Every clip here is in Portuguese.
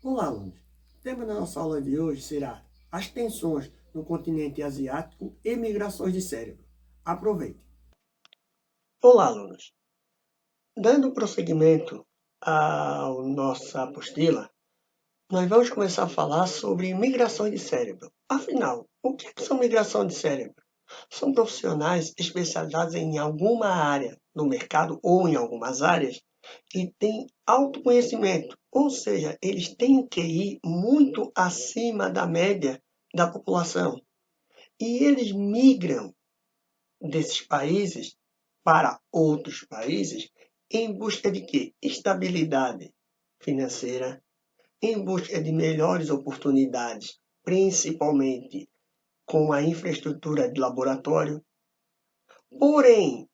Olá, alunos! O tema da nossa aula de hoje será as tensões no continente asiático e migrações de cérebro. Aproveite! Olá, alunos! Dando prosseguimento à nossa apostila, nós vamos começar a falar sobre migrações de cérebro. Afinal, o que são migrações de cérebro? São profissionais especializados em alguma área do mercado ou em algumas áreas que têm autoconhecimento, ou seja, eles têm um QI muito acima da média da população. E eles migram desses países para outros países em busca de quê? Estabilidade financeira, em busca de melhores oportunidades, principalmente com a infraestrutura de laboratório. Porém,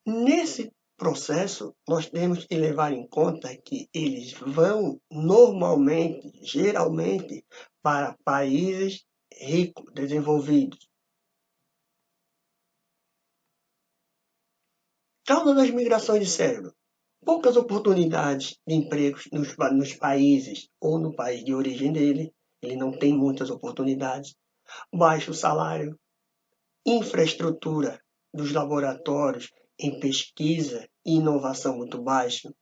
nesse processo, nós temos que levar em conta que eles vão normalmente, geralmente, para países ricos, desenvolvidos. Causa das migrações de cérebro. Poucas oportunidades de empregos nos países ou no país de origem dele. Ele não tem muitas oportunidades. Baixo salário. Infraestrutura dos laboratórios em pesquisa e inovação muito baixa.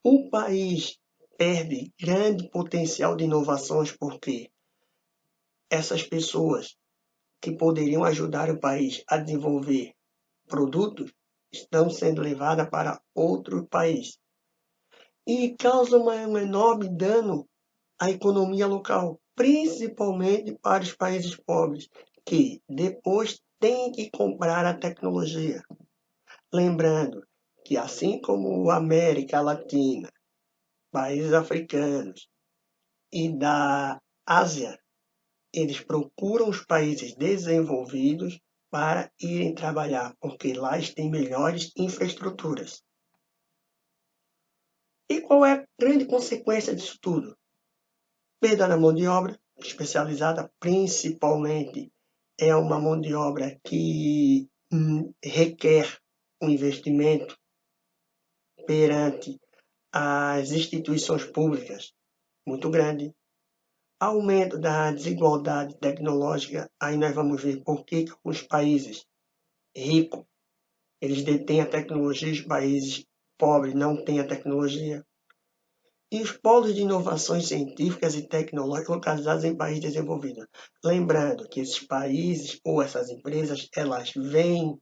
O país perde grande potencial de inovações porque essas pessoas que poderiam ajudar o país a desenvolver produtos estão sendo levadas para outro país. E causa um enorme dano à economia local, principalmente para os países pobres, que depois têm que comprar a tecnologia. Lembrando que, assim como a América Latina, países africanos e da Ásia, eles procuram os países desenvolvidos para irem trabalhar, porque lá eles têm melhores infraestruturas. E qual é a grande consequência disso tudo? Perda da mão de obra, especializada principalmente, é uma mão de obra que requer um investimento perante as instituições públicas muito grande. Aumento da desigualdade tecnológica, aí nós vamos ver por que os países ricos, eles detêm a tecnologia, os países pobres não têm a tecnologia. E os polos de inovações científicas e tecnológicas localizados em países desenvolvidos. Lembrando que esses países ou essas empresas, elas vêm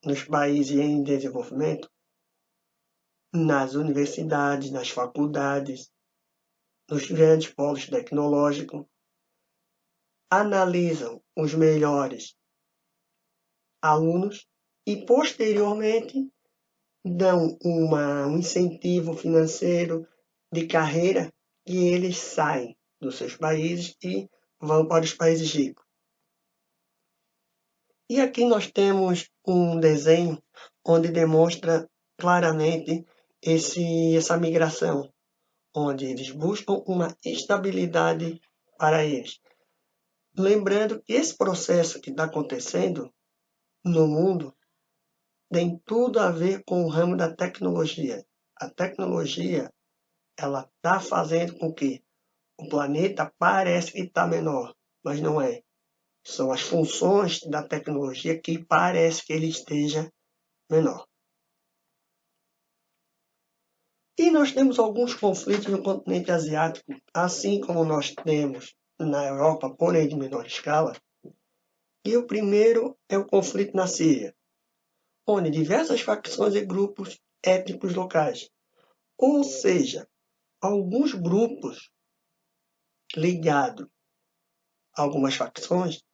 nos países em desenvolvimento, nas universidades, nas faculdades, nos grandes polos tecnológicos, analisam os melhores alunos e, posteriormente, dão um incentivo financeiro de carreira e eles saem dos seus países e vão para os países ricos. E aqui nós temos um desenho onde demonstra claramente essa migração, onde eles buscam uma estabilidade para eles. Lembrando que esse processo que está acontecendo no mundo tem tudo a ver com o ramo da tecnologia. A tecnologia, ela está fazendo com que o planeta parece que está menor, mas não é. São as funções da tecnologia que parece que ele esteja menor. E nós temos alguns conflitos no continente asiático, assim como nós temos na Europa, porém de menor escala. E o primeiro é o conflito na Síria, onde diversas facções e grupos étnicos locais, ou seja, alguns grupos ligados a algumas facções,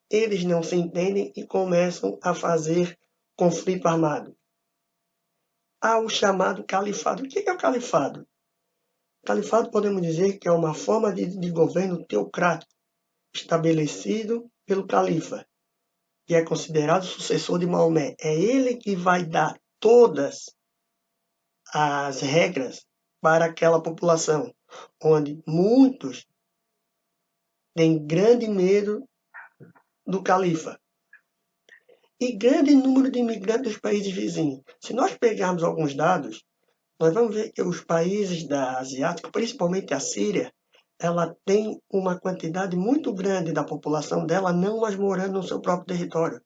eles não se entendem e começam a fazer conflito armado. Há o chamado califado. O que é o califado? Califado podemos dizer que é uma forma de governo teocrático estabelecido pelo califa, que é considerado sucessor de Maomé. É ele que vai dar todas as regras para aquela população, onde muitos têm grande medo do califa. E grande número de imigrantes dos países vizinhos. Se nós pegarmos alguns dados, nós vamos ver que os países da Asiática, principalmente a Síria, ela tem uma quantidade muito grande da população dela não mais morando no seu próprio território,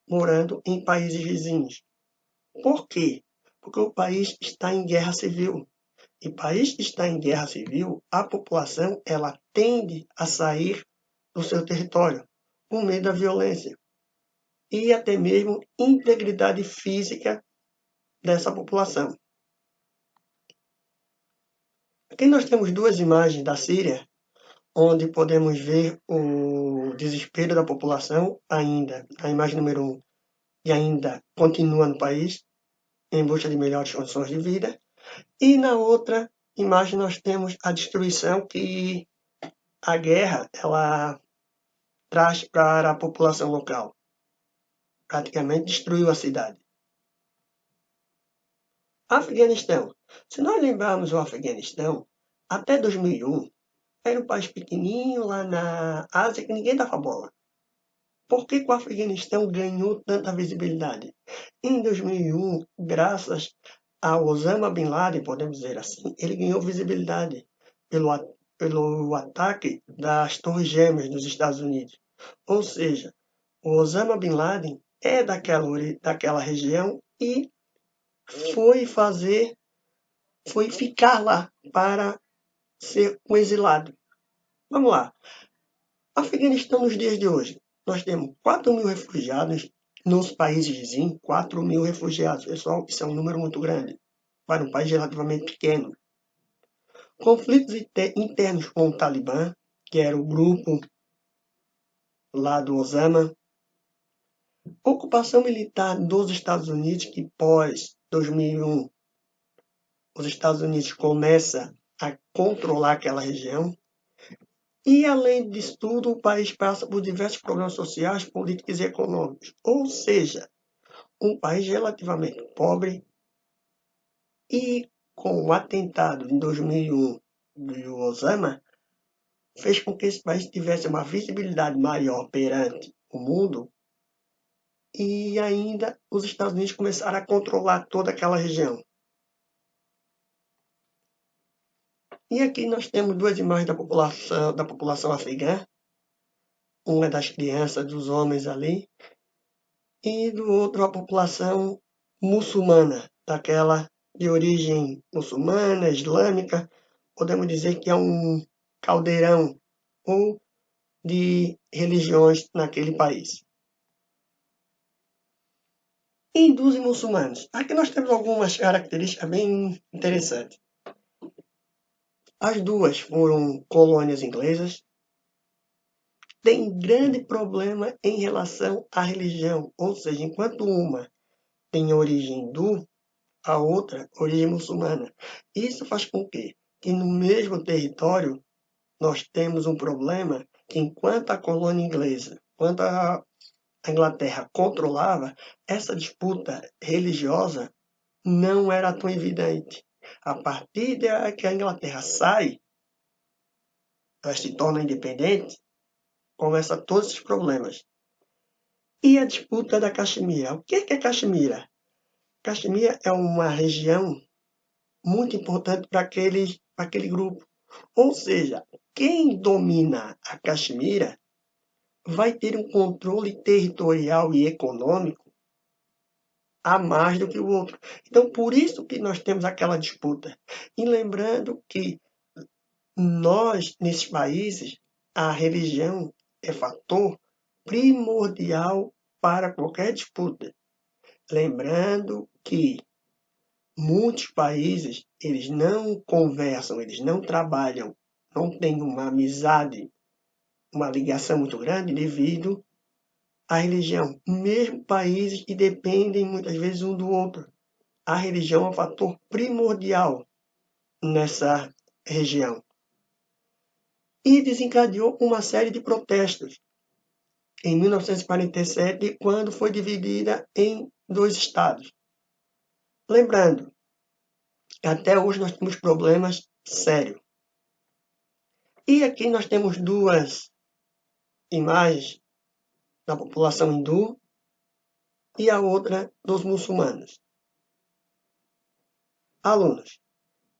morando em países vizinhos. Por quê? Porque o país está em guerra civil. E país que está em guerra civil, a população ela tende a sair do seu território por meio da violência e até mesmo integridade física dessa população. Aqui nós temos duas imagens da Síria, onde podemos ver o desespero da população ainda, a imagem número 1, e ainda continua no país em busca de melhores condições de vida. E na outra imagem nós temos a destruição que a guerra ela traz para a população local. Praticamente destruiu a cidade. Afeganistão. Se nós lembrarmos o Afeganistão, até 2001, era um país pequenininho lá na Ásia que ninguém dava bola. Por que o Afeganistão ganhou tanta visibilidade? Em 2001, graças a Osama Bin Laden, podemos dizer assim, ele ganhou visibilidade pelo ataque das Torres Gêmeas dos Estados Unidos. Ou seja, o Osama Bin Laden é daquela região e foi ficar lá para ser um exilado. Vamos lá. Afeganistão nos dias de hoje. Nós temos 4.000 refugiados nos países vizinhos, 4.000 refugiados. Pessoal, isso é um número muito grande para um país relativamente pequeno. Conflitos internos com o Talibã, que era o grupo lá do Osama. Ocupação militar dos Estados Unidos, que pós 2001, os Estados Unidos começam a controlar aquela região. E, além disso tudo, o país passa por diversos problemas sociais, políticos e econômicos. Ou seja, um país relativamente pobre e com o atentado em 2001 do Osama, fez com que esse país tivesse uma visibilidade maior perante o mundo e ainda os Estados Unidos começaram a controlar toda aquela região. E aqui nós temos duas imagens da população afegã. Uma é das crianças, dos homens ali, e do outro a população muçulmana, daquela de origem muçulmana, islâmica, podemos dizer que é um caldeirão ou de religiões naquele país. Hindus e muçulmanos. Aqui nós temos algumas características bem interessantes. As duas foram colônias inglesas. Tem grande problema em relação à religião, ou seja, enquanto uma tem origem hindu, a outra origem muçulmana. Isso faz com que no mesmo território nós temos um problema que enquanto a colônia inglesa, enquanto a Inglaterra controlava, essa disputa religiosa não era tão evidente. A partir que a Inglaterra sai, ela se torna independente, começa todos esses problemas. E a disputa da Caxemira. O que é Caxemira? Caxemira é uma região muito importante para aquele grupo. Ou seja, quem domina a Caxemira vai ter um controle territorial e econômico a mais do que o outro. Então, por isso que nós temos aquela disputa. E lembrando que nós, nesses países, a religião é fator primordial para qualquer disputa. Lembrando que muitos países, eles não conversam, eles não trabalham, não têm uma amizade, uma ligação muito grande devido à religião. Mesmo países que dependem muitas vezes um do outro. A religião é um fator primordial nessa região. E desencadeou uma série de protestos em 1947, quando foi dividida em 2 estados. Lembrando, até hoje nós temos problemas sérios. E aqui nós temos duas imagens da população hindu e a outra dos muçulmanos. Alunos,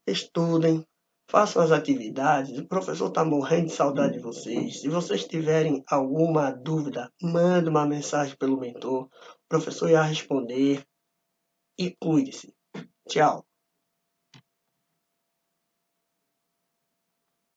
estudem, Façam as atividades, o professor está morrendo de saudade de vocês. Se vocês tiverem alguma dúvida, manda uma mensagem pelo mentor, o professor irá responder. E cuide-se. Tchau.